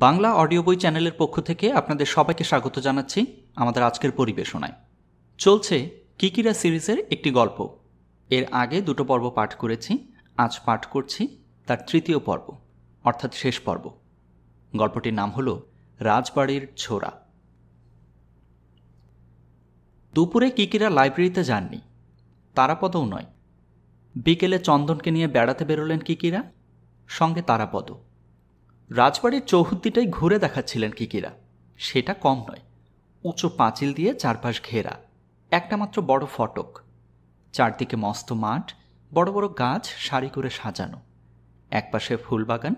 Bangla audio বই চ্যানেলের পক্ষ থেকে আপনাদের সবাইকে স্বাগত জানাচ্ছি আমাদের আজকের পরিবেশনায়। চলছে কিকিরা সিরিজের একটি গল্প। এর আগে দুটো পর্ব পাঠ করেছি, আজ পাঠ করছি তার তৃতীয় পর্ব অর্থাৎ শেষ পর্ব। গল্পটির নাম হলো রাজবাড়ির ছোরা। দুপুরে কিকিরা লাইব্রেরিতে যাননি, তারাপদও নয়। বিকেলে চন্দনকে নিয়ে বেড়াতে বেরোলেন কিকিরা, সঙ্গে তারাপদ। রাজবাড়ির চৌহদ্দিটাই ঘুরে দেখাচ্ছিলেন কিকিরা। সেটা কম নয়, উঁচু পাঁচিল দিয়ে চারপাশ ঘেরা, একটা মাত্র বড় ফটক, চারদিকে মস্ত মাঠ, বড় বড় গাছ সারি করে সাজানো, একপাশে ফুলবাগান,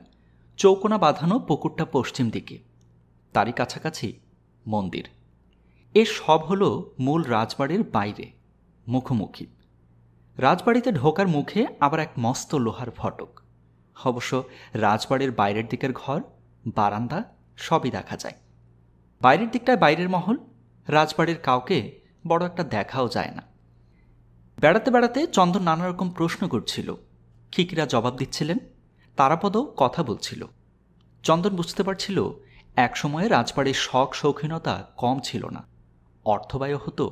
চৌকোনা বাঁধানো পুকুরটা পশ্চিম দিকে, তারই কাছাকাছি মন্দির। এ সব হলো মূল রাজবাড়ির বাইরে, মুখোমুখি। রাজবাড়িতে ঢোকার মুখে আবার এক মস্ত লোহার ফটক। অবশ্য রাজবাড়ির বাইরের দিকের ঘর, বারান্দা সবই দেখা যায়। বাইরের দিকটায় বাইরের মহল, রাজবাড়ির কাউকে বড় একটা দেখাও যায় না। বেড়াতে বেড়াতে চন্দন নানা রকম প্রশ্ন করছিল, কিকিরা জবাব দিচ্ছিলেন, তারাপদও কথা বলছিল। চন্দন বুঝতে পারছিল একসময়ে রাজবাড়ির শখ শৌখিনতা কম ছিল না, অর্থব্যয় হতো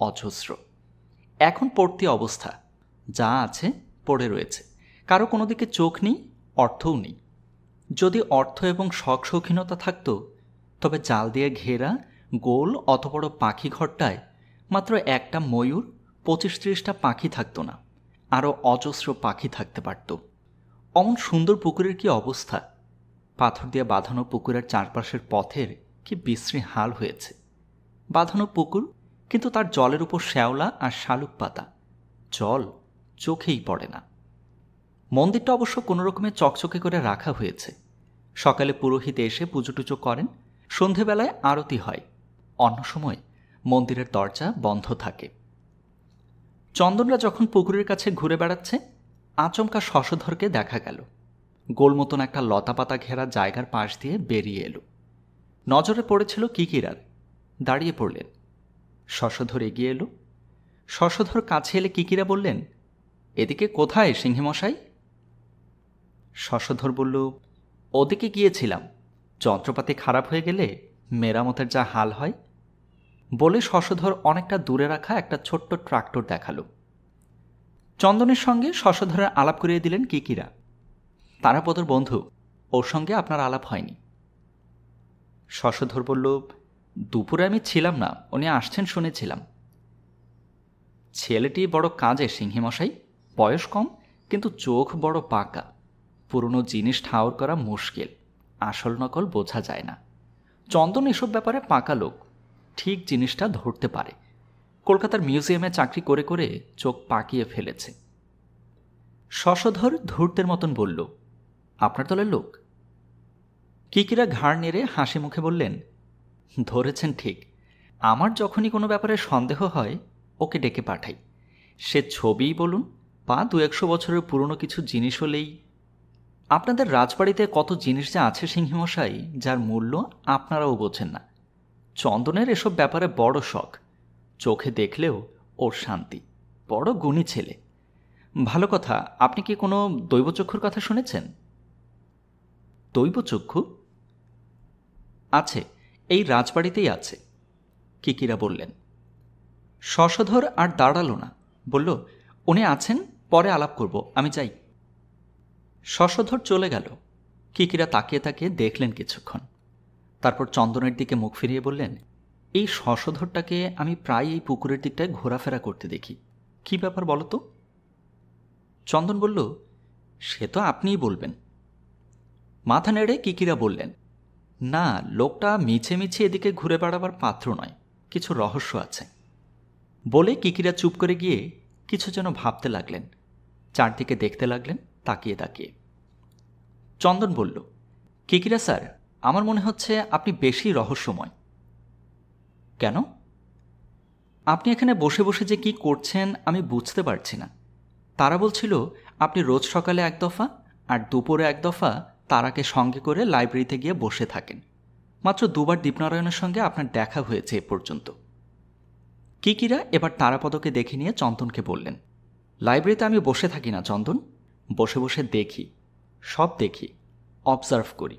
অজস্র। এখন পড়তি অবস্থা, যা আছে পড়ে রয়েছে, কারো কোনো দিকে চোখ নেই, অর্থও নেই। যদি অর্থ এবং শখ শৌখিনতা থাকত, তবে জাল দিয়ে ঘেরা গোল অত বড় পাখি ঘরটায় মাত্র একটা ময়ূর, 25-30টা পাখি থাকত না, আরও অজস্র পাখি থাকতে পারত। অমন সুন্দর পুকুরের কি অবস্থা! পাথর দিয়ে বাঁধানো পুকুরের চারপাশের পথের কি বিশ্রী হাল হয়েছে। বাঁধানো পুকুর, কিন্তু তার জলের উপর শ্যাওলা আর শালুক পাতা, জল চোখেই পড়ে না। মন্দিরটা অবশ্য কোনো রকমে চকচকে করে রাখা হয়েছে। সকালে পুরোহিত এসে পুজো টুজো করেন, সন্ধেবেলায় আরতি হয়, অন্য সময় মন্দিরের দরজা বন্ধ থাকে। চন্দনরা যখন পুকুরের কাছে ঘুরে বেড়াচ্ছে, আচমকা শশধরকে দেখা গেল। গোল মতন একটা লতাপাতা ঘেরা জায়গার পাশ দিয়ে বেরিয়ে এলো। নজরে পড়েছিল কিকিরার, দাঁড়িয়ে পড়লেন। শশধর এগিয়ে এলো। শশধর কাছে এলে কিকিরা বললেন, এদিকে কোথায় সিংহমশাই? শশধর বলল, ওদিকে গিয়েছিলাম, যন্ত্রপাতি খারাপ হয়ে গেলে মেরামতের যা হাল হয়। বলে শশধর অনেকটা দূরে রাখা একটা ছোট্ট ট্রাক্টর দেখালো। চন্দনের সঙ্গে শশধরের আলাপ করিয়ে দিলেন কিকিরা। তারাপদর বন্ধু, ওর সঙ্গে আপনার আলাপ হয়নি। শশধর বলল, দুপুরে আমি ছিলাম না, উনি আসছেন শুনেছিলাম। ছেলেটি বড় কাজে সিংহমশাই, বয়স কম কিন্তু চোখ বড় পাকা। পুরনো জিনিস ঠাউর করা মুশকিল, আসল নকল বোঝা যায় না। চন্দন এসব ব্যাপারে পাকা লোক, ঠিক জিনিসটা ধরতে পারে। কলকাতার মিউজিয়ামে চাকরি করে করে চোখ পাকিয়ে ফেলেছে। শশধর ধূর্তের মতন বলল, আপনার দলের লোক? কিকিরা ঘাড় নেড়ে হাসি মুখে বললেন, ধরেছেন ঠিক। আমার যখনই কোনো ব্যাপারে সন্দেহ হয়, ওকে ডেকে পাঠাই। সে ছবিই বলুন বা 200 বছরের পুরনো কিছু জিনিস হলেই। আপনাদের রাজবাড়িতে কত জিনিস যা আছে সিংহমশাই, যার মূল্য আপনারাও বোঝেন না। চন্দনের এসব ব্যাপারে বড় শখ, চোখে দেখলেও ওর শান্তি, বড় গুণী ছেলে। ভালো কথা, আপনি কি কোনো দৈবচক্ষুর কথা শুনেছেন? দৈবচক্ষু আছে, এই রাজবাড়িতেই আছে, কিকিরা বললেন। শশধর আর দাঁড়ালো না, বলল, উনি আছেন, পরে আলাপ করব, আমি যাই। শশধর চলে গেল। কিকিরা তাকিয়ে তাকিয়ে দেখলেন কিছুক্ষণ, তারপর চন্দনের দিকে মুখ ফিরিয়ে বললেন, এই শশধরটাকে আমি প্রায় এই পুকুরের দিকটায় ঘোরাফেরা করতে দেখি, কি ব্যাপার বলো তো? চন্দন বলল, সে তো আপনিই বলবেন। মাথা নেড়ে কিকিরা বললেন, না, লোকটা মিছে মিছে এদিকে ঘুরে বেড়াবার পাত্র নয়, কিছু রহস্য আছে। বলে কিকিরা চুপ করে গিয়ে কিছু যেন ভাবতে লাগলেন, চারদিকে দেখতে লাগলেন তাকিয়ে তাকিয়ে। চন্দন বলল, কিকিরা স্যার, আমার মনে হচ্ছে আপনি বেশি রহস্যময়। কেন? আপনি এখানে বসে বসে যে কি করছেন আমি বুঝতে পারছি না। তারা বলছিল আপনি রোজ সকালে এক দফা আর দুপুরে এক দফা তারাকে সঙ্গে করে লাইব্রেরিতে গিয়ে বসে থাকেন। মাত্র 2 বার দীপনারায়ণের সঙ্গে আপনার দেখা হয়েছে এ পর্যন্ত। কিকিরা এবার তারাপদকে দেখে নিয়ে চন্দনকে বললেন, লাইব্রেরিতে আমি বসে থাকি না চন্দন, বসে বসে দেখি, সব দেখি, অবজার্ভ করি।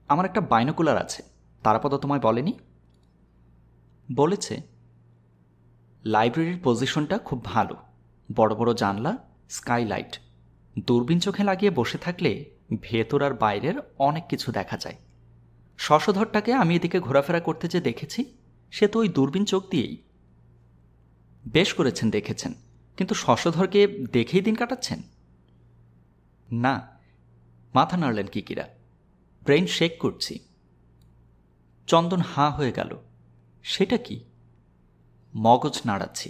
আমার একটা বাইনোকুলার আছে, তারাপদ তোমায় বলেনি? বলেছে। লাইব্রেরির পজিশনটা খুব ভালো, বড় বড় জানলা, স্কাইলাইট। দূরবীন চোখে লাগিয়ে বসে থাকলে ভেতর আর বাইরের অনেক কিছু দেখা যায়। শশধরটাকে আমি এদিকে ঘোরাফেরা করতে যে দেখেছি, সে তো ওই দূরবীন চোখ দিয়েই। বেশ করেছেন, দেখেছেন, কিন্তু শশধরকে দেখেই দিন কাটাচ্ছেন? না। মাথা নাড়লেন কিকিরা। ব্রেইন শেক করছি। চন্দন হাঁ হয়ে গেল। সেটা কি? মগজ নাড়াচ্ছি,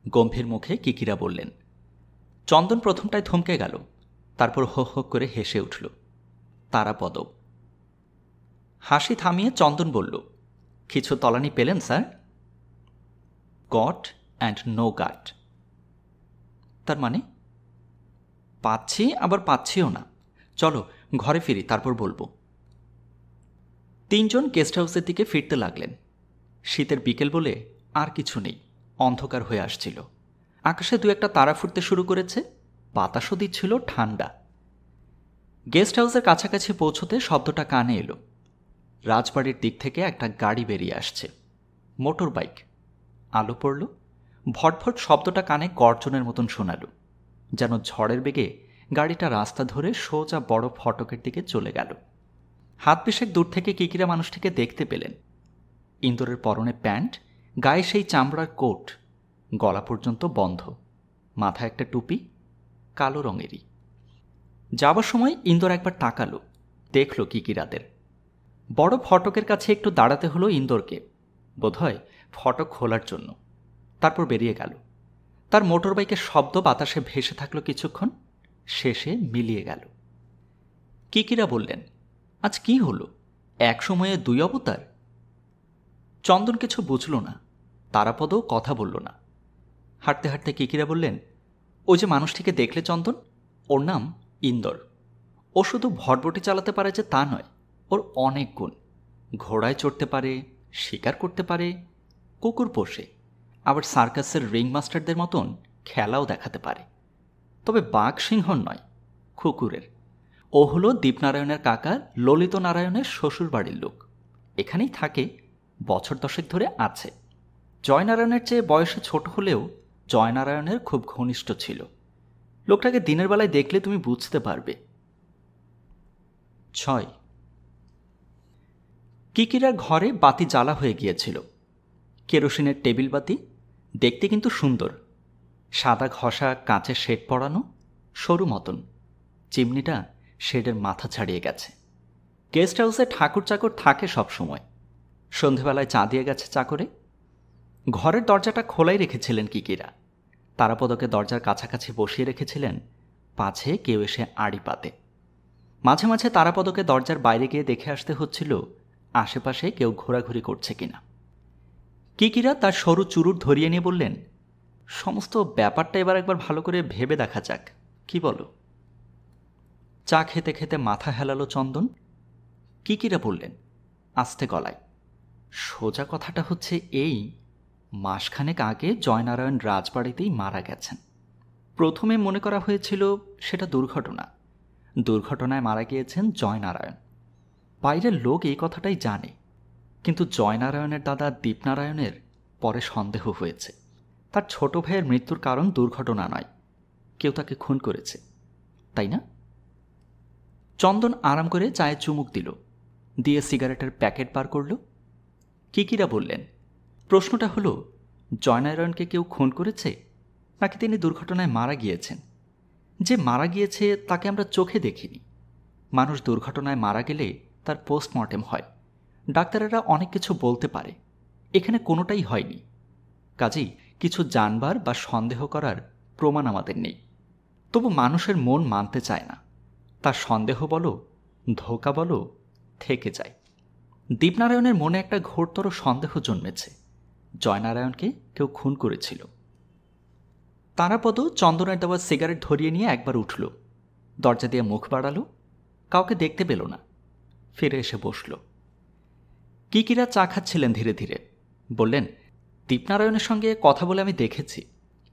গম্ভীর মুখে কিকিরা বললেন। চন্দন প্রথমটায় থমকে গেল, তারপর হো হো করে হেসে উঠল। তারাপদ। হাসি থামিয়ে চন্দন বলল, কিছু তলানি পেলেন স্যার? গট অ্যান্ড নো গাট। তার মানে? পাচ্ছি আবার পাচ্ছিও না। চলো ঘরে ফিরি, তারপর বলবো। তিনজন গেস্ট হাউসের দিকে ফিরতে লাগলেন। শীতের বিকেল বলে আর কিছু নেই, অন্ধকার হয়ে আসছিল। আকাশে দু একটা তারা ফুটতে শুরু করেছে, বাতাসও দিচ্ছিল ঠান্ডা। গেস্ট হাউসের কাছাকাছি পৌঁছতে শব্দটা কানে এলো। রাজবাড়ির দিক থেকে একটা গাড়ি বেরিয়ে আসছে, মোটর বাইক। আলো পড়ল, ভটভট শব্দটা কানে গর্জনের মতন শোনাল, যেন ঝড়ের বেগে গাড়িটা রাস্তা ধরে সোজা বড় ফটকের দিকে চলে গেল। হাত পিশেক দূর থেকে কিকিরা মানুষটিকে দেখতে পেলেন। ইন্দোরের পরনে প্যান্ট, গায়ে সেই চামড়ার কোট, গলা পর্যন্ত বন্ধ, মাথায় একটা টুপি, কালো রঙেরই। যাবার সময় ইন্দোর একবার তাকালো, দেখল কিকিরাদের। বড় ফটকের কাছে একটু দাঁড়াতে হলো ইন্দোরকে, বোধহয় ফটক খোলার জন্য। তারপর বেরিয়ে গেল। তার মোটর বাইকের শব্দ বাতাসে ভেসে থাকলো কিছুক্ষণ, শেষে মিলিয়ে গেল। কিকিরা বললেন, আজ কি হলো? এক সময়ে দুই অবতার? চন্দন কিছু বুঝল না, তারাপদও কথা বলল না। হাঁটতে হাঁটতে কিকিরা বললেন, ওই যে মানুষটিকে দেখলে চন্দন, ওর নাম ইন্দর। ও শুধু ভটভটি চালাতে পারে যে তা নয়, ওর অনেক গুণ। ঘোড়ায় চড়তে পারে, শিকার করতে পারে, কুকুর পোষে, আবার সার্কাসের রিং মাস্টারদের মতন খেলাও দেখাতে পারে। তবে বাঘ সিংহর নয়, কুকুরের। ও হলো দীপনারায়ণের কাকা ললিত নারায়ণের শ্বশুর বাড়ির লোক। এখানেই থাকে, বছর দশেক ধরে আছে। জয়নারায়ণের চেয়ে বয়সে ছোট হলেও জয়নারায়ণের খুব ঘনিষ্ঠ ছিল। লোকটাকে দিনের বেলায় দেখলে তুমি বুঝতে পারবে। 6 কিকিরার ঘরে বাতি জ্বালা হয়ে গিয়েছিল। কেরোসিনের টেবিল বাতি, দেখতে কিন্তু সুন্দর। সাদা ঘষা কাঁচের শেড পড়ানো, সরু মতন। চিমনিটা শেডের মাথা ছাড়িয়ে গেছে। গেস্ট হাউসে ঠাকুর চাকর থাকে সব সময়। সন্ধেবেলায় চা দিয়ে গেছে চাকরে। ঘরের দরজাটা খোলাই রেখেছিলেন কিকিরা। তারাপদকে দরজার কাছাকাছি বসিয়ে রেখেছিলেন, পাছে কেউ এসে আড়ি পাতে। মাঝে মাঝে তারাপদকে দরজার বাইরে গিয়ে দেখে আসতে হচ্ছিল আশেপাশে কেউ ঘোরাঘুরি করছে কিনা। কিকিরা তার সরু চুরুট ধরিয়ে নিয়ে বললেন, সমস্ত ব্যাপারটা এবার একবার ভালো করে ভেবে দেখা যাক, কি বলো? চা খেতে খেতে মাথা হেলালো চন্দন। কিকিরা বললেন আস্তে গলায়, সোজা কথাটা হচ্ছে এই, মাসখানেক আগে জয়নারায়ণ রাজবাড়িতেই মারা গেছেন। প্রথমে মনে করা হয়েছিল সেটা দুর্ঘটনা। দুর্ঘটনায় মারা গিয়েছেন জয়নারায়ণ। বাইরের লোক এই কথাটাই জানে, কিন্তু জয়নারায়ণের দাদা দীপনারায়ণের পরে সন্দেহ হয়েছে তার ছোট ভাইয়ের মৃত্যুর কারণ দুর্ঘটনা নয়, কেউ তাকে খুন করেছে, তাই না? চন্দন আরাম করে চায়ে চুমুক দিল, দিয়ে সিগারেটের প্যাকেট বার করল। কিকিরা বললেন, প্রশ্নটা হলো জয়নারায়ণকে কেউ খুন করেছে নাকি তিনি দুর্ঘটনায় মারা গিয়েছেন? যে মারা গিয়েছে তাকে আমরা চোখে দেখিনি। মানুষ দুর্ঘটনায় মারা গেলে তার পোস্টমর্টেম হয়, ডাক্তারেরা অনেক কিছু বলতে পারে। এখানে কোনোটাই হয়নি, কাজেই কিছু জানবার বা সন্দেহ করার প্রমাণ আমাদের নেই। তবু মানুষের মন মানতে চায় না, তার সন্দেহ বলো ধোঁকা বলো থেকে যায়। দীপনারায়ণের মনে একটা ঘোরতর সন্দেহ জন্মেছে, জয়নারায়ণকে কেউ খুন করেছিল। তারাপদ চন্দনের দেওয়া সিগারেট ধরিয়ে নিয়ে একবার উঠল, দরজা দিয়ে মুখ বাড়ালো, কাউকে দেখতে পেল না, ফিরে এসে বসল। কিকিরা চা খাচ্ছিলেন ধীরে ধীরে, বললেন, দীপনারায়ণের সঙ্গে কথা বলে আমি দেখেছি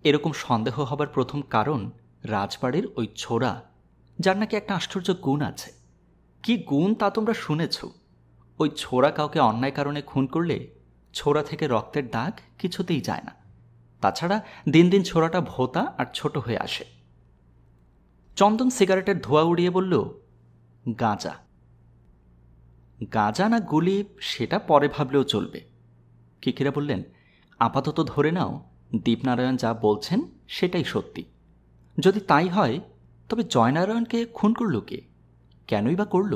এরকম সন্দেহ হবার প্রথম কারণ রাজবাড়ির ওই ছোড়া, যার নাকি একটা আশ্চর্য গুণ আছে। কি গুণ তা তোমরা শুনেছ। ওই ছোড়া কাউকে অন্যায় কারণে খুন করলে ছোড়া থেকে রক্তের দাগ কিছুতেই যায় না। তাছাড়া দিন দিন ছোড়াটা ভোঁতা আর ছোট হয়ে আসে। চন্দন সিগারেটের ধোঁয়া উড়িয়ে বলল, গাঁজা। গাঁজা না গুলি সেটা পরে ভাবলেও চলবে। কিকিরা বললেন, আপাতত ধরে নাও দীপনারায়ণ যা বলছেন সেটাই সত্যি। যদি তাই হয় তবে জয়নারায়ণকে খুন করল কে? কেনই বা করল?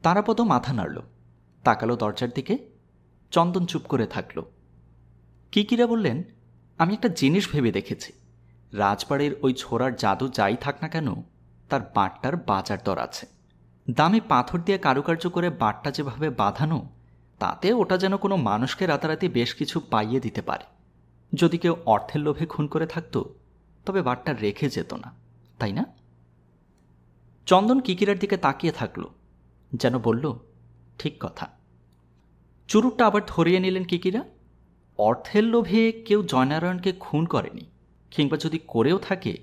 তারাপদ মাথা নাড়ল, তাকালো দরজার দিকে। চন্দন চুপ করে থাকল। কিকিরা বললেন, আমি একটা জিনিস ভেবে দেখেছি। রাজবাড়ির ওই ছোড়ার জাদু যাই থাক না কেন, তার বাঁটটার বাজার দর আছে। দামি পাথর দিয়ে কারুকার্য করে বাঁটটা যেভাবে বাঁধানো, তাতে ওটা যেন কোনো মানুষকে রাতারাতি বেশ কিছু পাইয়ে দিতে পারে। যদি কেউ অর্থের লোভে খুন করে থাকত তবে বাঁটটা রেখে যেত না, তাই না? চন্দন কিকিরার দিকে তাকিয়ে থাকল, যেন বলল, ঠিক কথা। চুরুটটা আবার ধরিয়ে নিলেন কিকিরা। অর্থের লোভে কেউ জয়নারায়ণকে খুন করেনি, কিংবা যদি করেও থাকে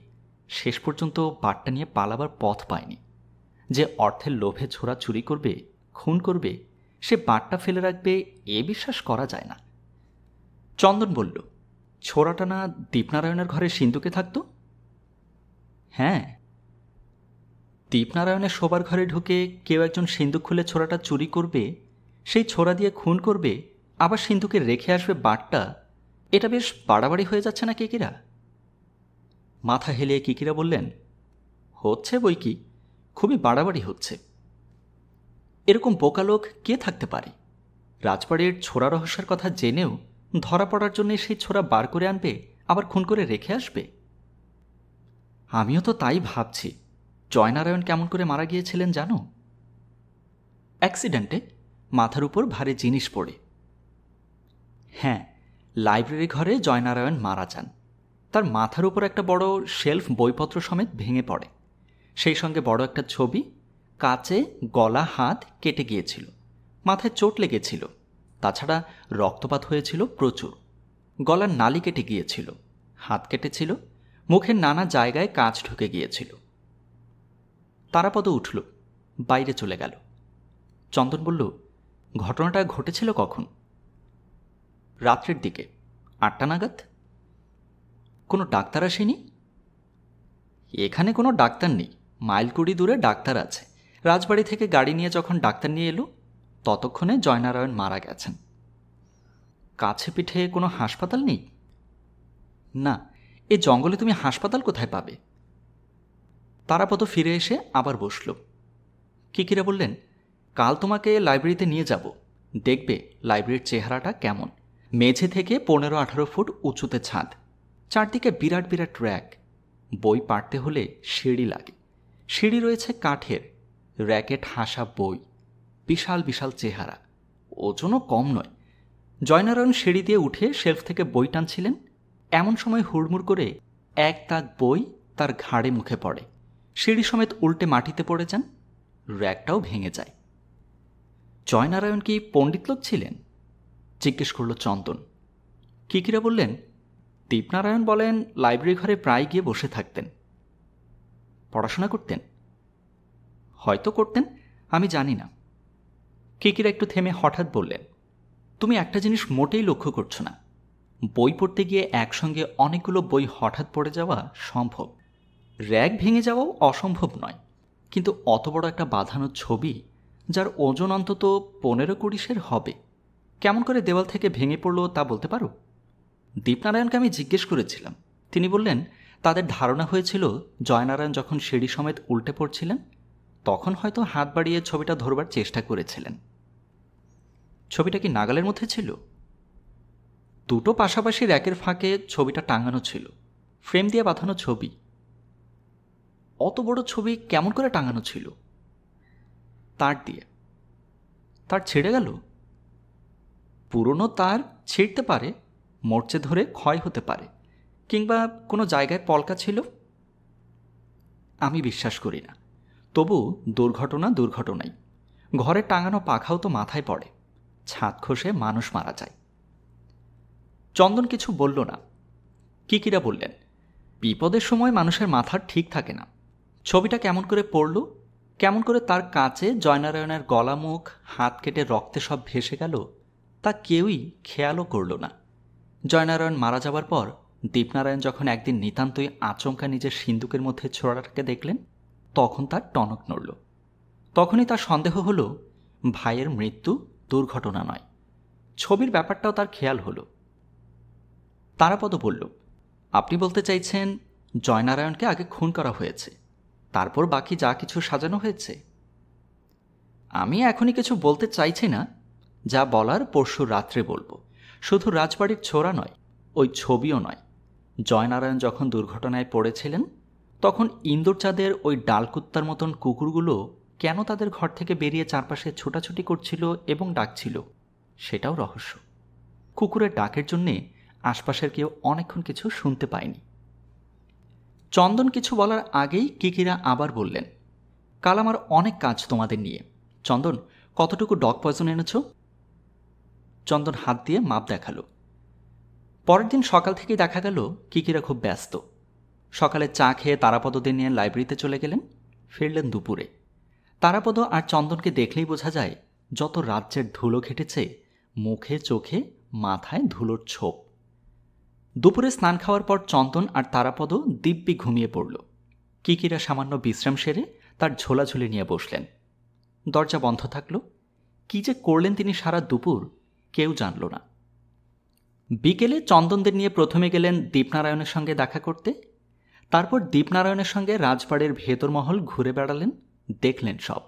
শেষ পর্যন্ত বাঁটটা নিয়ে পালাবার পথ পায়নি। যে অর্থের লোভে ছোড়া চুরি করবে, খুন করবে, সে বাঁটটা ফেলে রাখবে এ বিশ্বাস করা যায় না। চন্দন বলল, ছোড়াটা না দীপনারায়ণের ঘরে সিন্ধুকে থাকত? হ্যাঁ। দীপনারায়ণের শোবার ঘরে ঢুকে কেউ একজন সিন্ধুক খুলে ছোড়াটা চুরি করবে, সেই ছোড়া দিয়ে খুন করবে, আবার সিন্ধুকে রেখে আসবে বাঁটটা। এটা বেশ বাড়াবাড়ি হয়ে যাচ্ছে না কিকিরা? মাথা হেলিয়ে কিকিরা বললেন, হচ্ছে বই কি, খুবই বাড়াবাড়ি হচ্ছে। এরকম বোকা লোক কে থাকতে পারে? রাজবাড়ির ছোড়া রহস্যের কথা জেনেও ধরা পড়ার জন্য সেই ছোড়া বার করে আনবে, আবার খুন করে রেখে আসবে। আমিও তো তাই ভাবছি। জয়নারায়ণ কেমন করে মারা গিয়েছিলেন জানো? অ্যাক্সিডেন্টে, মাথার উপর ভারী জিনিস পড়ে। হ্যাঁ, লাইব্রেরি ঘরে জয়নারায়ণ মারা যান। তার মাথার উপর একটা বড় শেলফ বইপত্র সমেত ভেঙে পড়ে। সেই সঙ্গে বড় একটা ছবি, কাচে গলা হাত কেটে গিয়েছিল, মাথায় চোট লেগেছিল, তাছাড়া রক্তপাত হয়েছিল প্রচুর। গলার নালি কেটে গিয়েছিল, হাত কেটেছিল, মুখের নানা জায়গায় কাঁচ ঢুকে গিয়েছিল। তারাপদ উঠল, বাইরে চলে গেল। চন্দন বলল, ঘটনাটা ঘটেছিল কখন? রাত্রের দিকে, 8টা নাগাদ। কোনো ডাক্তার আসেনি? এখানে কোনো ডাক্তার নেই, মাইলকুড়ি দূরে ডাক্তার আছে। রাজবাড়ি থেকে গাড়ি নিয়ে যখন ডাক্তার নিয়ে এলো ততক্ষণে জয়নারায়ণ মারা গেছেন। কাছে পিঠে কোনো হাসপাতাল নেই? না, এ জঙ্গলে তুমি হাসপাতাল কোথায় পাবে? তারাপদ ফিরে এসে আবার বসল। কিকিরা বললেন, কাল তোমাকে লাইব্রেরিতে নিয়ে যাব, দেখবে লাইব্রেরির চেহারাটা কেমন। মেঝে থেকে 15-18 ফুট উঁচুতে ছাদ, চারদিকে বিরাট বিরাট র্যাক। বই পাড়তে হলে সিঁড়ি লাগে, সিঁড়ি রয়েছে কাঠের, র্যাকে ঠাসা বই, বিশাল বিশাল চেহারা, ওজনও কম নয়। জয়নারায়ণ সিঁড়ি দিয়ে উঠে শেলফ থেকে বই টানছিলেন, এমন সময় হুড়মুড় করে এক তাক বই তার ঘাড়ে মুখে পড়ে, সিঁড়ি সমেত উল্টে মাটিতে পড়ে যান, র্যাকটাও ভেঙে যায়। জয়নারায়ণ কি পণ্ডিত লোক ছিলেন? জিজ্ঞেস করল চন্দন। কিকিরা বললেন, দীপনারায়ণ বলেন লাইব্রেরি ঘরে প্রায় গিয়ে বসে থাকতেন। পড়াশোনা করতেন? হয়তো করতেন, আমি জানি না। কিকিরা একটু থেমে হঠাৎ বললেন, তুমি একটা জিনিস মোটেই লক্ষ্য করছো না। বই পড়তে গিয়ে একসঙ্গে অনেকগুলো বই হঠাৎ পড়ে যাওয়া সম্ভব, র্যাক ভেঙে যাওয়াও অসম্ভব নয়, কিন্তু অত বড় একটা বাঁধানো ছবি যার ওজন অন্তত 15-20 হবে, কেমন করে দেওয়াল থেকে ভেঙে পড়লো তা বলতে পারো? দীপনারায়ণকে আমি জিজ্ঞেস করেছিলাম, তিনি বললেন তাদের ধারণা হয়েছিল জয়নারায়ণ যখন সিঁড়ি সমেত উল্টে পড়ছিলেন তখন হয়তো হাত বাড়িয়ে ছবিটা ধরবার চেষ্টা করেছিলেন। ছবিটা কি নাগালের মধ্যে ছিল? দুটো পাশাপাশি র্যাকের ফাঁকে ছবিটা টাঙানো ছিল, ফ্রেম দিয়ে বাঁধানো ছবি। অত বড় ছবি কেমন করে টাঙানো ছিল? তার দিয়ে। তার ছিঁড়ে গেল? পুরনো তার ছিঁড়তে পারে, মরচে ধরে ক্ষয় হতে পারে, কিংবা কোনো জায়গায় পলকা ছিল। আমি বিশ্বাস করি না, তবু দুর্ঘটনা দুর্ঘটনাই। ঘরে টাঙানো পাখাও তো মাথায় পড়ে, ছাদ খসে মানুষ মারা যায়। চন্দন কিছু বলল না। কিকিরা বললেন, বিপদের সময় মানুষের মাথার ঠিক থাকে না। ছবিটা কেমন করে পড়ল? কেমন করে তার কাছে জয়নারায়ণের গলা মুখ হাত কেটে রক্তে সব ভেসে গেল তা কেউই খেয়ালও করল না। জয়নারায়ণ মারা যাবার পর দীপনারায়ণ যখন একদিন নিতান্তই আচমকা নিজের সিন্দুকের মধ্যে ছোড়াটাকে দেখলেন, তখন তার টনক নড়ল। তখনই তার সন্দেহ হলো ভাইয়ের মৃত্যু দুর্ঘটনা নয়, ছবির ব্যাপারটাও তার খেয়াল হলো। তারাপদ বলল, আপনি বলতে চাইছেন জয়নারায়ণকে আগে খুন করা হয়েছে, তারপর বাকি যা কিছু সাজানো হয়েছে? আমি এখনই কিছু বলতে চাইছি না, যা বলার পরশু রাত্রে বলবো। শুধু রাজবাড়ির ছোড়া নয়, ওই ছবিও নয়। জয়নারায়ণ যখন দুর্ঘটনায় পড়েছিলেন তখন ইন্দুরচাঁদের ওই ডালকুত্তার মতন কুকুরগুলো কেন তাদের ঘর থেকে বেরিয়ে চারপাশে ছোটাছুটি করছিল এবং ডাকছিল, সেটাও রহস্য। কুকুরের ডাকের জন্যে আশপাশের কেউ অনেকক্ষণ কিছু শুনতে পায়নি। চন্দন কিছু বলার আগেই কিকিরা আবার বললেন, কাল আমার অনেক কাজ তোমাদের নিয়ে। চন্দন, কতটুকু ডগ পয়জন এনেছ? চন্দন হাত দিয়ে মাপ দেখালো। পরের দিন সকাল থেকেই দেখা গেল কিকিরা খুব ব্যস্ত। সকালে চা খেয়ে তারাপদদের নিয়ে লাইব্রেরিতে চলে গেলেন, ফিরলেন দুপুরে। তারাপদ আর চন্দনকে দেখলেই বোঝা যায় যত রাজ্যের ধুলো ঘেটেছে, মুখে চোখে মাথায় ধুলোর ছোপ। দুপুরে স্নান খাওয়ার পর চন্দন আর তারাপদ দিব্যি ঘুমিয়ে পড়ল। কিকিরা সামান্য বিশ্রাম সেরে তার ঝোলাঝুলি নিয়ে বসলেন। দরজা বন্ধ থাকল। কি যে করলেন তিনি সারা দুপুর কেউ জানল না। বিকেলে চন্দনদের নিয়ে প্রথমে গেলেন দীপনারায়ণের সঙ্গে দেখা করতে। তারপর দীপনারায়ণের সঙ্গে রাজবাড়ির ভেতরমহল ঘুরে বেড়ালেন, দেখলেন সব।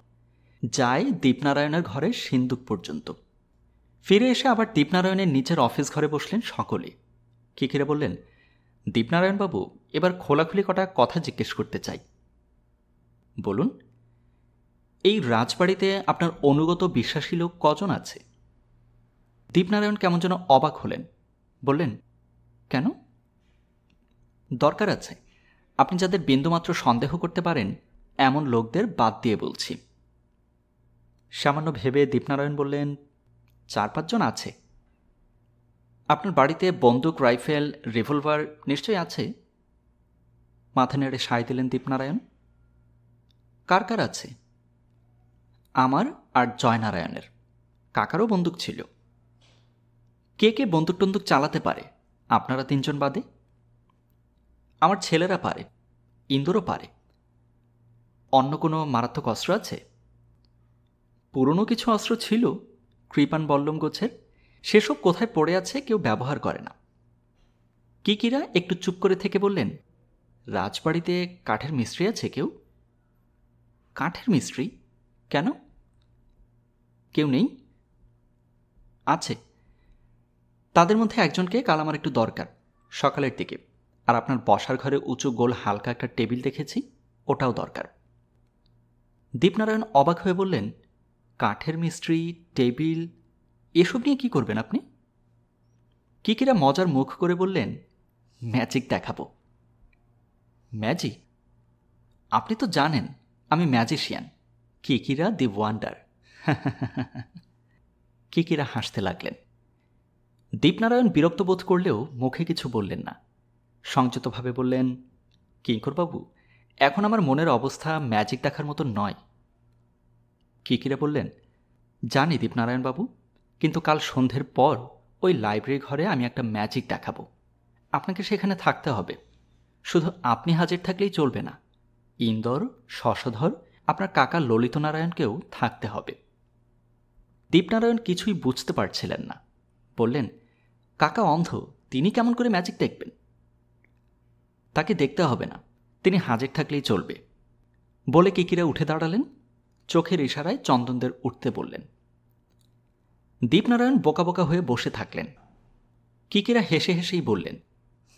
যায় দীপনারায়ণের ঘরের সিন্দুক পর্যন্ত। ফিরে এসে আবার দীপনারায়ণের নিচের অফিস ঘরে বসলেন সকলে। কিকিরা বললেন, দীপনারায়ণবাবু, এবার খোলাখুলি কটা কথা জিজ্ঞেস করতে চাই। বলুন। এই রাজবাড়িতে আপনার অনুগত বিশ্বাসী লোক কজন আছে? দীপনারায়ণ কেমন যেন অবাক হলেন, বললেন, কেন? দরকার আছে। আপনি যাদের বিন্দুমাত্র সন্দেহ করতে পারেন এমন লোকদের বাদ দিয়ে বলছি। সামান্য ভেবে দীপনারায়ণ বললেন, 4-5 জন আছে। আপনার বাড়িতে বন্দুক, রাইফেল, রিভলভার নিশ্চয়ই আছে? মাথা নেড়ে সায় দিলেন দীপনারায়ণ। কার কার আছে? আমার আর জয়নারায়ণের। কাকারও বন্দুক ছিল। কে কে বন্দুক টন্দুক চালাতে পারে আপনারা 3 জন বাদে? আমার ছেলেরা পারে, ইন্দুরও পারে। অন্য কোনো মারাত্মক অস্ত্র আছে? পুরনো কিছু অস্ত্র ছিল, কৃপান বল্লম গোছের। সেসব কোথায় পড়ে আছে কেউ ব্যবহার করে না। কিকিরা একটু চুপ করে থেকে বললেন, রাজবাড়িতে কাঠের মিস্ত্রি আছে কেউ? কাঠের মিস্ত্রি? কেন? কেউ নেই? আছে। তাদের মধ্যে একজনকে কাল আমার একটু দরকার, সকালের দিকে। আর আপনার বসার ঘরে উঁচু গোল হালকা একটা টেবিল দেখেছি, ওটাও দরকার। দীপনারায়ণ অবাক হয়ে বললেন, কাঠের মিস্ত্রি, টেবিল, এসব নিয়ে কি করবেন আপনি? কিকিরা মজার মুখ করে বললেন, ম্যাজিক দেখাবো। ম্যাজিক? আপনি তো জানেন আমি ম্যাজিশিয়ান, কিকিরা দি ওয়ান্ডার। কিকিরা হাসতে লাগলেন। দীপনারায়ণ বিরক্ত বোধ করলেও মুখে কিছু বললেন না। সংযতভাবে বললেন, কিঙ্করবাবু, এখন আমার মনের অবস্থা ম্যাজিক দেখার মতো নয়। কিকিরা বললেন, জানি দীপনারায়ণবাবু, কিন্তু কাল সন্ধ্যের পর ওই লাইব্রেরি ঘরে আমি একটা ম্যাজিক দেখাবো। আপনাকে সেখানে থাকতে হবে। শুধু আপনি হাজির থাকলেই চলবে না, ইন্দর, শশধর, আপনার কাকা ললিতনারায়ণকেও থাকতে হবে। দীপনারায়ণ কিছুই বুঝতে পারছিলেন না। বললেন, কাকা অন্ধ, তিনি কেমন করে ম্যাজিক দেখবেন? তাকে দেখতে হবে না, তিনি হাজির থাকলেই চলবে। বলে কিকিরা উঠে দাঁড়ালেন। চোখের ইশারায় চন্দনদের উঠতে বললেন। দীপনারায়ণ বোকা বোকা হয়ে বসে থাকলেন। কিকিরা হেসে হেসেই বললেন,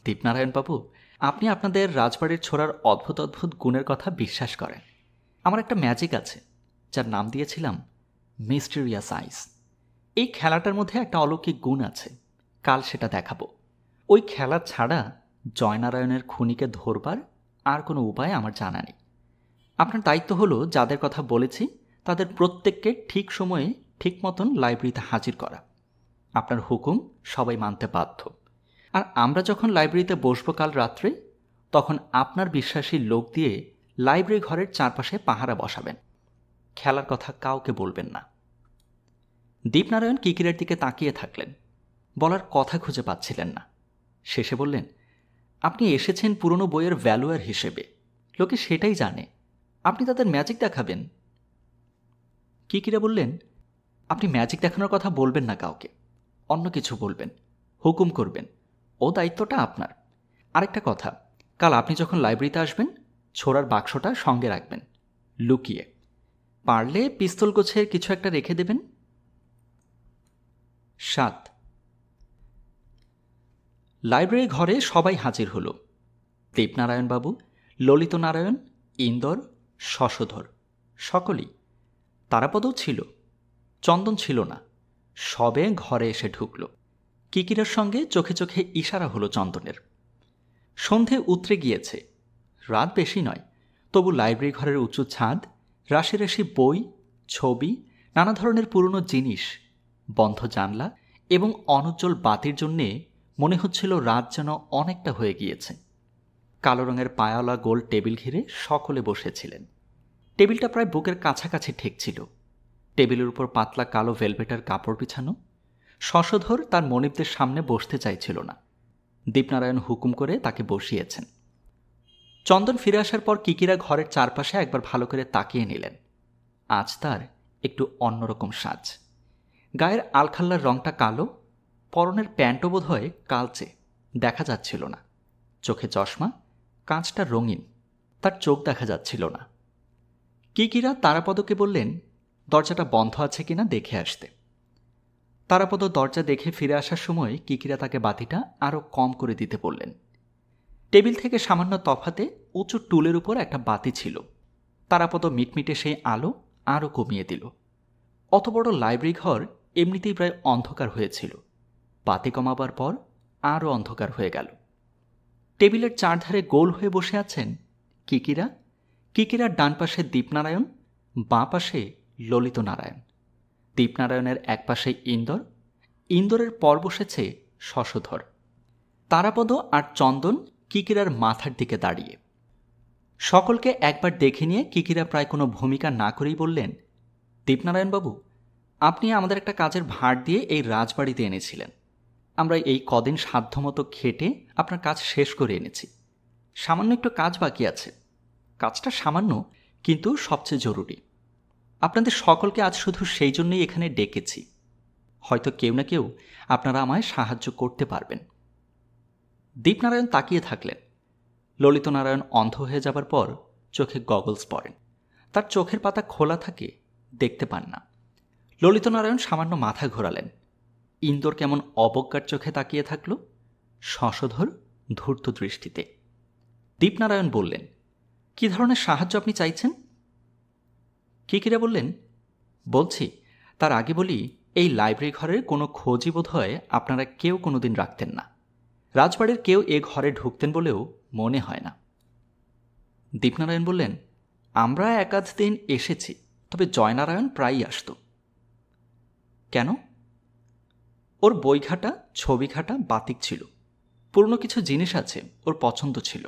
দীপনারায়ণবাবু, আপনি আপনাদের রাজবাড়ির ছোড়ার অদ্ভুত অদ্ভুত গুণের কথা বিশ্বাস করেন। আমার একটা ম্যাজিক আছে, যার নাম দিয়েছিলাম মিস্টেরিয়াস আইস। এই খেলাটার মধ্যে একটা অলৌকিক গুণ আছে, কাল সেটা দেখাবো। ওই খেলা ছাড়া জয়নারায়ণের খুনিকে ধরবার আর কোনো উপায় আমার জানা নেই। আপনার দায়িত্ব হলো যাদের কথা বলেছি তাদের প্রত্যেককে ঠিক সময়ে ঠিক মতন লাইব্রেরিতে হাজির করা। আপনার হুকুম সবাই মানতে বাধ্য। আর আমরা যখন লাইব্রেরিতে বসবো কাল রাত্রে, তখন আপনার বিশ্বাসী লোক দিয়ে লাইব্রেরি ঘরের চারপাশে পাহারা বসাবেন। খেলার কথা কাউকে বলবেন না। দীপনারায়ণ কিকিরার দিকে তাকিয়ে থাকলেন, বলার কথা খুঁজে পাচ্ছিলেন না। শেষে বললেন, আপনি এসেছেন পুরনো বইয়ের ভ্যালুয়ার হিসেবে, লোকে সেটাই জানে। আপনি তাদের ম্যাজিক দেখাবেন। কিকিরা বললেন, আপনি ম্যাজিক দেখানোর কথা বলবেন না কাউকে, অন্য কিছু বলবেন, হুকুম করবেন, ও দায়িত্বটা আপনার। আরেকটা কথা, কাল আপনি যখন লাইব্রেরিতে আসবেন, ছোড়ার বাক্সটা সঙ্গে রাখবেন, লুকিয়ে। পারলে পিস্তল গোছের কিছু একটা রেখে দেবেন। 7 লাইব্রেরি ঘরে সবাই হাজির হল। দীপনারায়ণবাবু, ললিতনারায়ণ, ইন্দর, শশধর, সকলেই। তারাপদও ছিল, চন্দন ছিল না। সবে ঘরে এসে ঢুকল। কিকিরার সঙ্গে চোখে চোখে ইশারা হলো চন্দনের। সন্ধে উতরে গিয়েছে, রাত বেশি নয়, তবু লাইব্রেরি ঘরের উঁচু ছাদ, রাশি রাশি বই, ছবি, নানা ধরনের পুরনো জিনিস, বন্ধ জানলা এবং অনুজ্জ্বল বাতির জন্যে মনে হচ্ছিল রাত যেন অনেকটা হয়ে গিয়েছে। কালো রঙের পায়ালা গোল টেবিল ঘিরে সকলে বসেছিলেন। টেবিলটা প্রায় বুকের কাছাকাছি ঠেকছিল। টেবিলের উপর পাতলা কালো ভেলভেটার কাপড় বিছানো। শশধর তার মনিবদের সামনে বসতে চাইছিল না। দীপনারায়ণ হুকুম করে তাকে বসিয়েছেন। চন্দন ফিরে আসার পর কিকিরা ঘরের চারপাশে একবার ভালো করে তাকিয়ে নিলেন। আজ তার একটু অন্যরকম সাজ। গায়ের আলখাল্লার রংটা কালো, পরনের প্যান্টও বোধ হয় কালচে, দেখা যাচ্ছিল না। চোখে চশমা, কাঁচটা রঙিন, তার চোখ দেখা যাচ্ছিল না। কিকিরা তারাপদকে বললেন, দরজাটা বন্ধ আছে কিনা দেখে আসতে। তারাপদ দরজা দেখে ফিরে আসার সময় কিকিরা তাকে বাতিটা আরও কম করে দিতে বললেন। টেবিল থেকে সামান্য তফাতে উঁচু টুলের উপর একটা বাতি ছিল। তারাপদ মিটমিটে সেই আলো আরও কমিয়ে দিল। অত বড় লাইব্রেরি ঘর এমনিতেই প্রায় অন্ধকার হয়েছিল, বাতি কমাবার পর আরও অন্ধকার হয়ে গেল। টেবিলের চারধারে গোল হয়ে বসে আছেন কিকিরা। কিকিরার ডান পাশে দীপনারায়ণ, বাঁ পাশে ললিতনারায়ণ। দীপনারায়ণের এক পাশে ইন্দর, ইন্দরের পর বসেছে শশধর। তারাপদ আর চন্দন কিকিরার মাথার দিকে দাঁড়িয়ে। সকলকে একবার দেখে নিয়ে কিকিরা প্রায় কোনো ভূমিকা না করেই বললেন, দীপনারায়ণবাবু, আপনি আমাদের একটা কাজের ভার দিয়ে এই রাজবাড়িতে এনেছিলেন। আমরা এই কদিন সাধ্যমতো খেটে আপনার কাজ শেষ করে এনেছি। সামান্য একটু কাজ বাকি আছে। কাজটা সামান্য, কিন্তু সবচেয়ে জরুরি। আপনাদের সকলকে আজ শুধু সেই জন্যই এখানে ডেকেছি। হয়তো কেউ না কেউ আপনারা আমায় সাহায্য করতে পারবেন। দীপনারায়ণ তাকিয়ে থাকলেন। ললিতনারায়ণ অন্ধ হয়ে যাবার পর চোখে গগলস পরেন। তার চোখের পাতা খোলা থাকে, দেখতে পান না। ললিতনারায়ণ সামান্য মাথা ঘোরালেন। ইন্দর কেমন অবজ্ঞার চোখে তাকিয়ে থাকল, শশধর ধূর্ত দৃষ্টিতে। দীপনারায়ণ বললেন, কি ধরনের সাহায্য আপনি চাইছেন? কিকিরা বললেন, বলছি, তার আগে বলি, এই লাইব্রেরি ঘরের কোনো খোঁজই বোধ হয় আপনারা কেউ কোনোদিন রাখতেন না। রাজবাড়ির কেউ এ ঘরে ঢুকতেন বলেও মনে হয় না। দীপনারায়ণ বললেন, আমরা একাধ দিন এসেছি, তবে জয়নারায়ণ প্রায়ই আসত। কেন? ওর বইখাটা, ছবিখাটা বাতিক ছিল। পুরনো কিছু জিনিস আছে, ওর পছন্দ ছিল।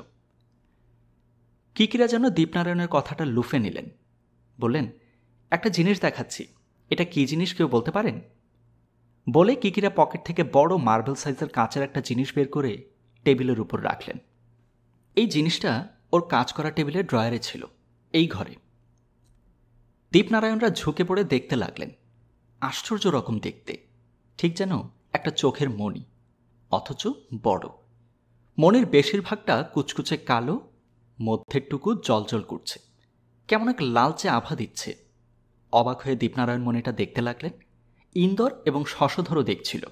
কিকিরা যেন দীপনারায়ণের কথাটা লুফে নিলেন। বললেন, একটা জিনিস দেখাচ্ছি, এটা কি জিনিস কেউ বলতে পারেন? বলে কিকিরা পকেট থেকে বড় মার্বেল সাইজের কাঁচের একটা জিনিস বের করে টেবিলের উপর রাখলেন। এই জিনিসটা ওর কাজ করা টেবিলের ড্রয়ারে ছিল, এই ঘরে। দীপনারায়ণরা ঝুঁকে পড়ে দেখতে লাগলেন। আশ্চর্য রকম দেখতে, ঠিক যেন একটা চোখের মণি, অথচ বড়। মণির বেশিরভাগটা কুচকুচে কালো, মধ্যেরটুকু জলজল করছে, কেমন এক লালচে আভা দিচ্ছে। অবাক হয়ে দীপনারায়ণ মণিটা দেখতে লাগলেন। ইন্দর এবং শশধরও দেখছিল।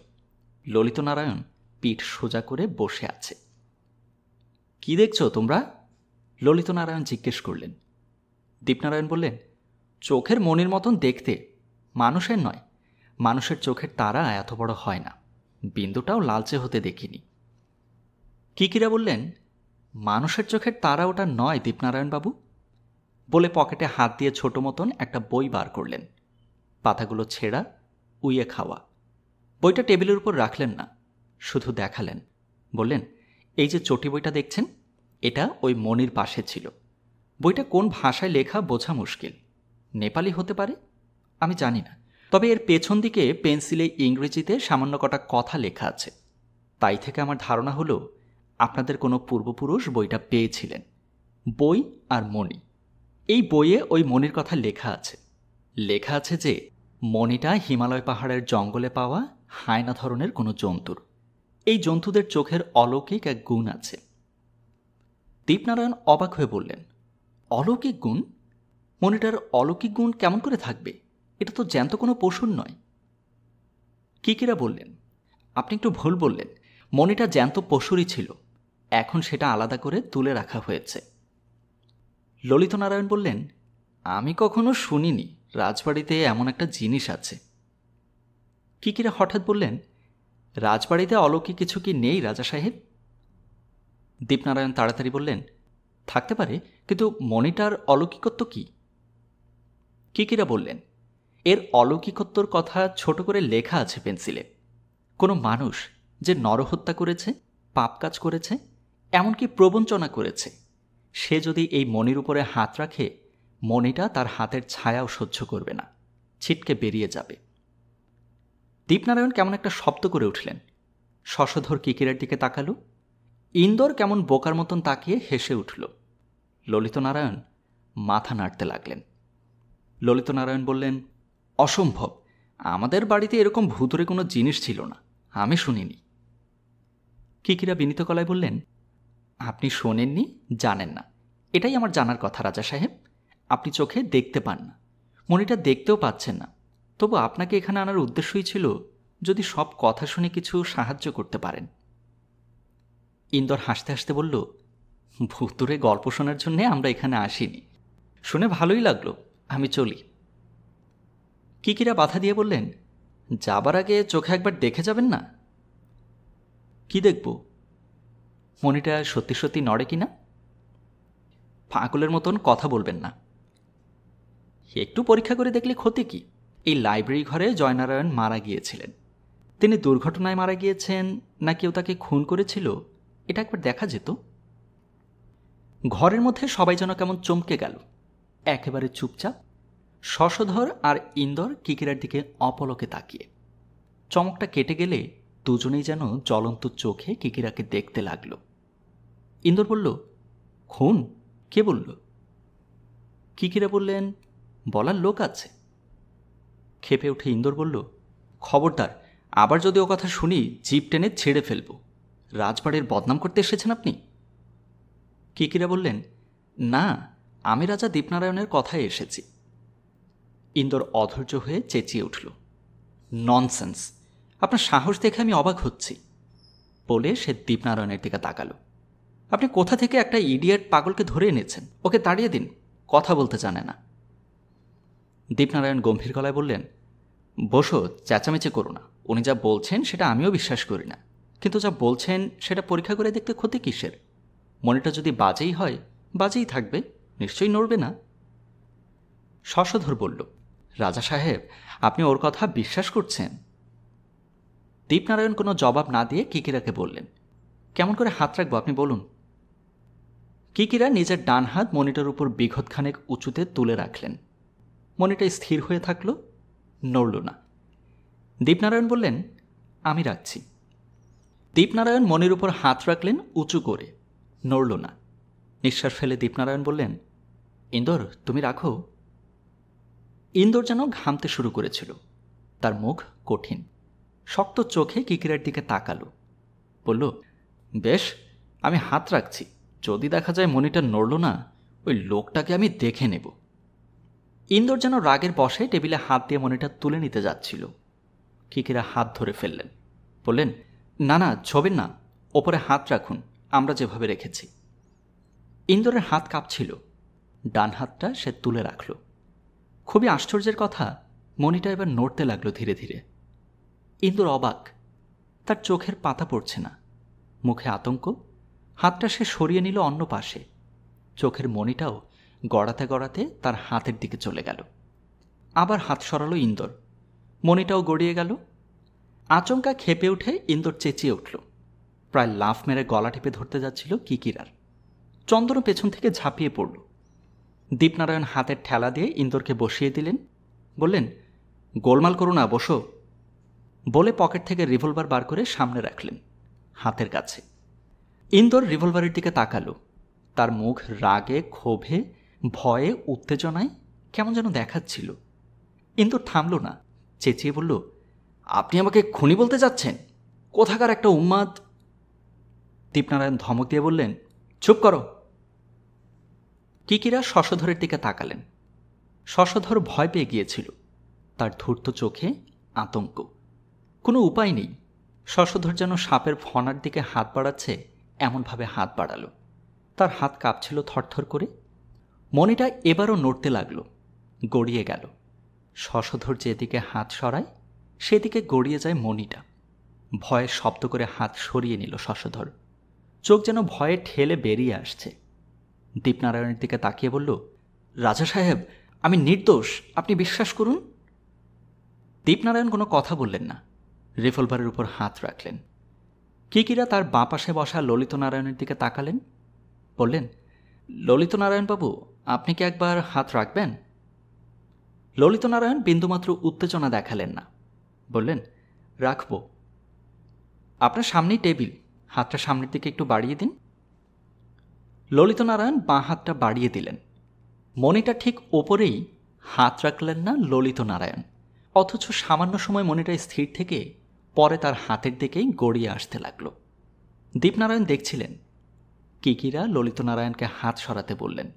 ললিতনারায়ণ পিঠ সোজা করে বসে আছে। কি দেখছ তোমরা? ললিতনারায়ণ জিজ্ঞেস করলেন। দীপনারায়ণ বললেন, চোখের মণির মতন দেখতে, মানুষের নয়। মানুষের চোখের তারা এত বড় হয় না, বিন্দুটাও লালচে হতে দেখিনি। কিকিরা বললেন, মানুষের চোখের তারা ওটা নয় দীপনারায়ণবাবু। বলে পকেটে হাত দিয়ে ছোট মতন একটা বই বার করলেন। পাতাগুলো ছেঁড়া, উইয়ে খাওয়া। বইটা টেবিলের উপর রাখলেন না, শুধু দেখালেন। বললেন, এই যে চটি বইটা দেখছেন, এটা ওই মণির পাশে ছিল। বইটা কোন ভাষায় লেখা বোঝা মুশকিল, নেপালি হতে পারে, আমি জানি না, তবে এর পেছন দিকে পেন্সিলে ইংরেজিতে সামান্য কটা কথা লেখা আছে। তাই থেকে আমার ধারণা হলো আপনাদের কোনো পূর্বপুরুষ বইটা পেয়েছিলেন। বই আর মণি। এই বইয়ে ওই মণির কথা লেখা আছে। লেখা আছে যে মণিটা হিমালয় পাহাড়ের জঙ্গলে পাওয়া হায়না ধরনের কোনো জন্তুর। এই জন্তুদের চোখের অলৌকিক এক গুণ আছে। দীপনারায়ণ অবাক হয়ে বললেন, অলৌকিক গুণ? মণিটার অলৌকিক গুণ কেমন করে থাকবে? এটা তো জ্যান্ত কোনো পশুর নয়। কিকিরা বললেন, আপনি একটু ভুল বললেন, মণিটা জ্যান্ত পশুরই ছিল, এখন সেটা আলাদা করে তুলে রাখা হয়েছে। ললিতনারায়ণ বললেন, আমি কখনো শুনিনি রাজবাড়িতে এমন একটা জিনিস আছে। কিকিরা হঠাৎ বললেন, রাজবাড়িতে অলৌকিক কিছু কি নেই রাজা সাহেব? দীপনারায়ণ তাড়াতাড়ি বললেন, থাকতে পারে, কিন্তু মণিটার অলৌকিকত্ব কি? কিকিরা বললেন, এর অলৌকিকত্বর কথা ছোট করে লেখা আছে পেন্সিলে। কোনো মানুষ যে নরহত্যা করেছে, পাপ কাজ করেছে, এমনকি প্রবঞ্চনা করেছে, সে যদি এই মণির উপরে হাত রাখে, মণিটা তার হাতের ছায়াও সহ্য করবে না, ছিটকে বেরিয়ে যাবে। দীপনারায়ণ কেমন একটা শব্দ করে উঠলেন। শশধর কিকিরার দিকে তাকালো। ইন্দর কেমন বোকার মতন তাকিয়ে হেসে উঠল। ললিতনারায়ণ মাথা নাড়তে লাগলেন। ললিতনারায়ণ বললেন, অসম্ভব, আমাদের বাড়িতে এরকম ভূতুরে কোনো জিনিস ছিল না, আমি শুনিনি। কিকিরা বিনীত গলায় বললেন, আপনি শোনেননি, জানেন না, এটাই আমার জানার কথা রাজা সাহেব। আপনি চোখে দেখতে পান না, মণিটা দেখতেও পাচ্ছেন না, তবু আপনাকে এখানে আনার উদ্দেশ্যই ছিল যদি সব কথা শুনে কিছু সাহায্য করতে পারেন। ইন্দর হাসতে হাসতে বলল, ভূতুরে গল্প শোনার জন্যে আমরা এখানে আসিনি, শুনে ভালোই লাগলো, আমি চলি। কিকিরা বাধা দিয়ে বললেন, যাবার আগে চোখে একবার দেখে যাবেন না? কি দেখব? মণিটা সত্যি সত্যি নড়ে কিনা। পাগলের মতন কথা বলবেন না, একটু পরীক্ষা করে দেখলে ক্ষতি কি? এই লাইব্রেরি ঘরে জয়নারায়ণ মারা গিয়েছিলেন। তিনি দুর্ঘটনায় মারা গিয়েছেন না কেউ তাকে খুন করেছিল, এটা একবার দেখা যেত। ঘরের মধ্যে সবাই যেন কেমন চমকে গেল, একেবারে চুপচাপ। শশধর আর ইন্দর কিকিরার দিকে অপলকে তাকিয়ে। চমকটা কেটে গেলে দুজনেই যেন জ্বলন্ত চোখে কিকিরাকে দেখতে লাগল। ইন্দর বলল, খুন? কে বলল? কিকিরা বললেন, বলার লোক আছে। ক্ষেপে উঠে ইন্দর বলল, খবরদার, আবার যদি ও কথা শুনি জিপ টেনে ছেড়ে ফেলব। রাজবাড়ির বদনাম করতে এসেছেন আপনি? কিকিরা বললেন, না, আমি রাজা দীপনারায়ণের কথায় এসেছি। ইন্দর অধৈর্য হয়ে চেঁচিয়ে উঠল, ননসেন্স, আপনার সাহস দেখে আমি অবাক হচ্ছি। বলে সে দীপনারায়ণের দিকে তাকালো। আপনি কোথা থেকে একটা ইডিয়েট পাগলকে ধরে এনেছেন? ওকে তাড়িয়ে দিন, কথা বলতে জানে না। দীপনারায়ণ গম্ভীর গলায় বললেন, বসো, চেঁচামেচি করো না। উনি যা বলছেন সেটা আমিও বিশ্বাস করি না, কিন্তু যা বলছেন সেটা পরীক্ষা করে দেখতে ক্ষতি কিসের? মনেটা যদি বাজেই হয়, বাজেই থাকবে, নিশ্চয়ই নড়বে না। শশধর বলল, রাজা সাহেব, আপনি ওর কথা বিশ্বাস করছেন? দীপনারায়ণ কোনো জবাব না দিয়ে কিকিরাকে বললেন, কেমন করে হাত রাখবো আপনি বলুন। কিকিরা নিজের ডান হাত মনিটার উপর বিঘতখানেক উঁচুতে তুলে রাখলেন। মনিটা স্থির হয়ে থাকল, নড়ল না। দীপনারায়ণ বললেন, আমি রাখছি। দীপনারায়ণ মনির উপর হাত রাখলেন উঁচু করে, নড়ল না। নিঃশ্বাস ফেলে দীপনারায়ণ বললেন, ইন্দর, তুমি রাখো। ইন্দর যেন ঘামতে শুরু করেছিল। তার মুখ কঠিন, শক্ত চোখে কিকিরার দিকে তাকালো। বলল, বেশ, আমি হাত রাখছি। যদি দেখা যায় মনিটা নড়ল না, ওই লোকটাকে আমি দেখে নেব। ইন্দর যেন রাগের বশে টেবিলে হাত দিয়ে মনিটা তুলে নিতে যাচ্ছিল। কিকিরা হাত ধরে ফেললেন, বললেন, না না, ছবেন না, ওপরে হাত রাখুন, আমরা যেভাবে রেখেছি। ইন্দরের হাত কাঁপছিল, ডান হাতটা সে তুলে রাখল। খুবই আশ্চর্যের কথা, মনিটা এবার নড়তে লাগলো ধীরে ধীরে। ইন্দর অবাক, তার চোখের পাতা পড়ছে না, মুখে আতঙ্ক। হাতটা সে সরিয়ে নিল অন্য পাশে। চোখের মনিটাও গড়াতে গড়াতে তার হাতের দিকে চলে গেল। আবার হাত সরালো ইন্দর, মনিটাও গড়িয়ে গেল। আচমকা খেপে উঠে ইন্দর চেঁচিয়ে উঠল। প্রায় লাফ মেরে গলা টিপে ধরতে যাচ্ছিল কিকিরার। চন্দনও পেছন থেকে ঝাঁপিয়ে পড়ল। দীপনারায়ণ হাতের ঠেলা দিয়ে ইন্দোরকে বসিয়ে দিলেন। বললেন, গোলমাল করো না, বসো। বলে পকেট থেকে রিভলভার বার করে সামনে রাখলেন, হাতের কাছে। ইন্দোর রিভলভারের দিকে তাকালো। তার মুখ রাগে, ক্ষোভে, ভয়ে, উত্তেজনায় কেমন যেন দেখাচ্ছিল। ইন্দোর থামল না, চেঁচিয়ে বলল, আপনি আমাকে খুনি বলতে যাচ্ছেন? কোথাকার একটা উন্মাদ! দীপনারায়ণ ধমক দিয়ে বললেন, চুপ করো। কিকিরা শশধরের দিকে তাকালেন। শশধর ভয় পেয়ে গিয়েছিল। তার ধূর্ত চোখে আতঙ্ক। কোনো উপায় নেই। শশধর যেন সাপের ফনার দিকে হাত বাড়াচ্ছে এমনভাবে হাত বাড়ালো। তার হাত কাঁপছিল থরথর করে। মণিটা এবারও নড়তে লাগল, গড়িয়ে গেল। শশধর যেদিকে হাত সরায় সেদিকে গড়িয়ে যায় মণিটা। ভয়ে শব্দ করে হাত সরিয়ে নিল শশধর। চোখ যেন ভয়ে ঠেলে বেরিয়ে আসছে। দীপনারায়ণের দিকে তাকিয়ে বলল, রাজা সাহেব, আমি নির্দোষ, আপনি বিশ্বাস করুন। দীপনারায়ণ কোনো কথা বললেন না, রিভলভারের উপর হাত রাখলেন। কিকিরা তার বাঁ পাশে বসা ললিতনারায়ণের দিকে তাকালেন। বললেন, ললিতনারায়ণবাবু, আপনি কি একবার হাত রাখবেন? ললিতনারায়ণ বিন্দুমাত্র উত্তেজনা দেখালেন না। বললেন, রাখব। আপনার সামনেই টেবিল, হাতটা সামনের দিকে একটু বাড়িয়ে দিন। ললিতনারায়ণ বাঁ হাতটা বাড়িয়ে দিলেন। মণিটা ঠিক ওপরেই হাত রাখলেন না ললিতনারায়ণ, অথচ সামান্য সময় মণিটা স্থির থেকে পরে তার হাতের দিকেই গড়িয়ে আসতে লাগল। দীপনারায়ণ দেখছিলেন। কিকিরা ললিতনারায়ণকে হাত সরাতে বললেন।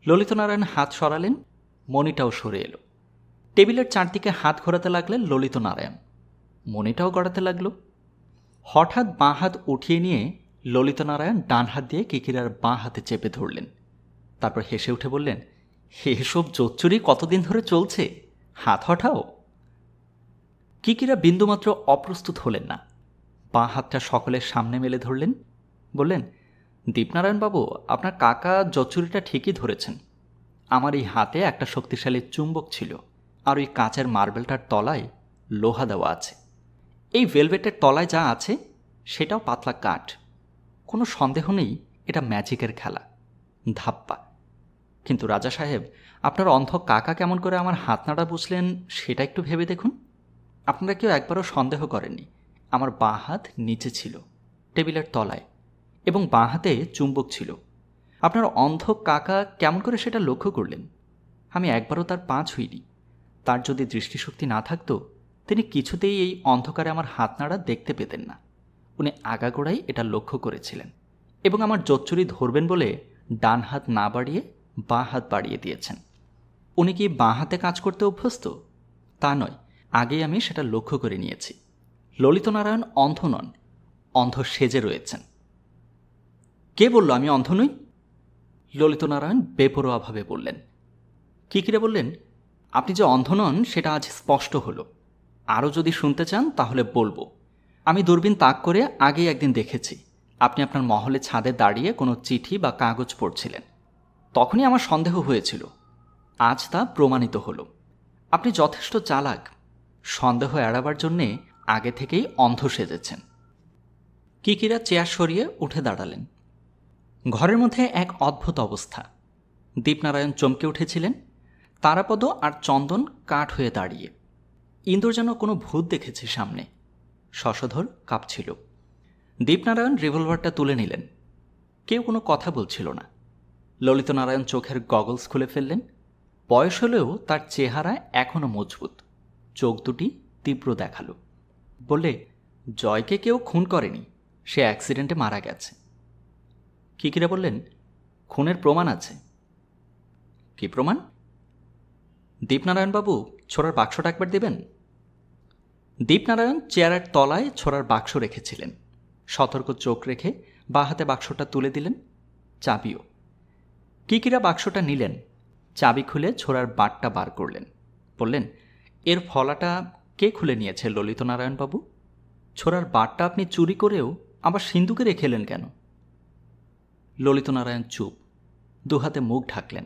ললিতনারায়ণ হাত সরালেন, মণিটাও সরে এলো। টেবিলের চারদিকে হাত ঘোরাতে লাগলেন ললিতনারায়ণ। মণিটাও গড়াতে লাগল। হঠাৎ বাঁ হাত উঠিয়ে নিয়ে ললিতনারায়ণ ডান হাত দিয়ে কিকিরার বাঁ হাতে চেপে ধরলেন। তারপর হেসে উঠে বললেন, এসব জোচ্চুরি কতদিন ধরে চলছে, হাত হঠাও। কিকিরা বিন্দুমাত্র অপ্রস্তুত হলেন না। বাঁ হাতটা সকলের সামনে মেলে ধরলেন। বললেন, দীপনারায়ণবাবু, আপনার কাকা জচ্চুরিটা ঠিকই ধরেছেন। আমার এই হাতে একটা শক্তিশালী চুম্বক ছিল, আর ওই কাঁচের মার্বেলটার তলায় লোহা দেওয়া আছে। এই ভেলভেটের তলায় যা আছে সেটাও পাতলা কাঠ। কোনো সন্দেহ নেই এটা ম্যাজিকের খেলা, ধাপ্পা। কিন্তু রাজা সাহেব, আপনার অন্ধ কাকা কেমন করে আমার হাত নাড়া বুঝলেন সেটা একটু ভেবে দেখুন। আপনারা কেউ একবারও সন্দেহ করেননি আমার বাঁ হাত নিচে ছিল, টেবিলের তলায়, এবং বাঁ হাতে চুম্বক ছিল। আপনার অন্ধ কাকা কেমন করে সেটা লক্ষ্য করলেন? আমি একবারও তার পা ছুঁইনি। তার যদি দৃষ্টিশক্তি না থাকতো, তিনি কিছুতেই এই অন্ধকারে আমার হাত নাড়া দেখতে পেতেন না। উনি আগাগোড়াই এটা লক্ষ্য করেছিলেন এবং আমার জচ্চুরি ধরবেন বলে ডান হাত না বাড়িয়ে বাঁ হাত বাড়িয়ে দিয়েছেন। উনি কি বাঁ হাতে কাজ করতে অভ্যস্ত? তা নয়, আগেই আমি সেটা লক্ষ্য করে নিয়েছি। ললিতনারায়ণ অন্ধ নন, অন্ধ সেজে রয়েছেন। কে বলল আমি অন্ধ নই? ললিতনারায়ণ বেপরোয়াভাবে বললেন। কিকিরা বললেন, আপনি যে অন্ধ নন সেটা আজ স্পষ্ট হলো। আরও যদি শুনতে চান তাহলে বলবো। আমি দূরবীন তাক করে আগেই একদিন দেখেছি আপনি আপনার মহলে ছাদে দাঁড়িয়ে কোনো চিঠি বা কাগজ পড়ছিলেন। তখনই আমার সন্দেহ হয়েছিল। আজ তা প্রমাণিত হলো। আপনি যথেষ্ট চালাক। সন্দেহ এড়াবার জন্যে আগে থেকেই অন্ধ সেজেছেন। কিকিরা চেয়ার সরিয়ে উঠে দাঁড়ালেন। ঘরের মধ্যে এক অদ্ভুত অবস্থা। দীপনারায়ণ চমকে উঠেছিলেন। তারাপদ আর চন্দন কাঠ হয়ে দাঁড়িয়ে। ইন্দোর যেন কোনো ভূত দেখেছে সামনে। শশধর কাঁপছিল। দীপনারায়ণ রিভলভারটা তুলে নিলেন। কেউ কোনো কথা বলছিল না। ললিতনারায়ণ চোখের গগলস খুলে ফেললেন। বয়স হলেও তার চেহারা এখনও মজবুত। চোখ দুটি তীব্র দেখালো। বললে, জয়কে কেউ খুন করেনি, সে অ্যাক্সিডেন্টে মারা গেছে। কিকিরা বললেন, খুনের প্রমাণ আছে। কি প্রমাণ? দীপনারায়ণবাবু, ছোড়ার বাক্সটা একবার দেবেন। দীপনারায়ণ চেয়ারের তলায় ছোড়ার বাক্স রেখেছিলেন। সতর্ক চোখ রেখে বাঁ হাতে বাক্সটা তুলে দিলেন, চাবিও। কিকিরা বাক্সটা নিলেন, চাবি খুলে ছোড়ার বাটটা বার করলেন। বললেন, এর ফলাটা কে খুলে নিয়েছে ললিতনারায়ণবাবু? ছোড়ার বাটটা আপনি চুরি করেও আবার সিন্ধুকে রেখে এলেন কেন? ললিতনারায়ণ চুপ, দুহাতে মুখ ঢাকলেন।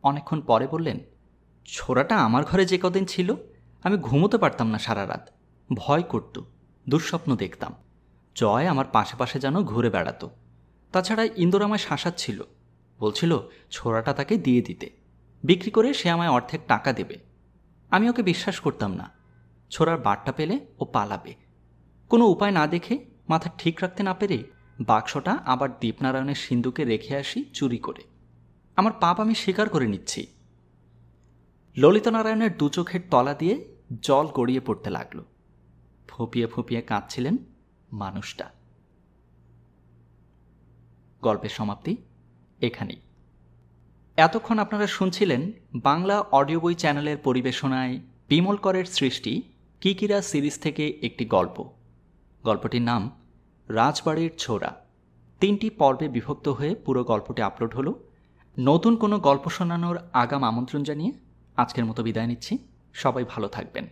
অনেকক্ষণ পরে বললেন, ছোড়াটা আমার ঘরে যে কদিন ছিল আমি ঘুমোতে পারতাম না সারা রাত। ভয় করত, দুঃস্বপ্ন দেখতাম। জয় আমার পাশে পাশে যেন ঘুরে বেড়াতো। তাছাড়া ইন্দোর আমায় শাসাচ্ছিল। বলছিল ছোড়াটা তাকে দিয়ে দিতে, বিক্রি করে সে আমায় অর্ধেক টাকা দেবে। আমি ওকে বিশ্বাস করতাম না। ছোড়ার বারটা পেলে ও পালাবে। কোনো উপায় না দেখে, মাথা ঠিক রাখতে না পেরে বাক্সটা আবার দীপনারায়ণের সিন্ধুকে রেখে আসি চুরি করে। আমার পাপ আমি স্বীকার করে নিচ্ছি। ললিতনারায়ণের দু চোখের তলা দিয়ে জল গড়িয়ে পড়তে লাগল। ফুঁপিয়ে ফুঁপিয়ে কাঁদছিলেন মানুষটা। গল্পের সমাপ্তি এখানেই। এতক্ষণ আপনারা শুনছিলেন বাংলা অডিও বই চ্যানেলের পরিবেশনায় বিমল করের সৃষ্টি কিকিরা সিরিজ থেকে একটি গল্প। গল্পটির নাম রাজবাড়ির ছোড়া। 3টি পর্বে বিভক্ত হয়ে পুরো গল্পটি আপলোড হলো। নতুন কোনো গল্প শোনানোর আগাম আমন্ত্রণ জানিয়ে আজকের মতো বিদায় নিচ্ছি। সবাই ভালো থাকবেন।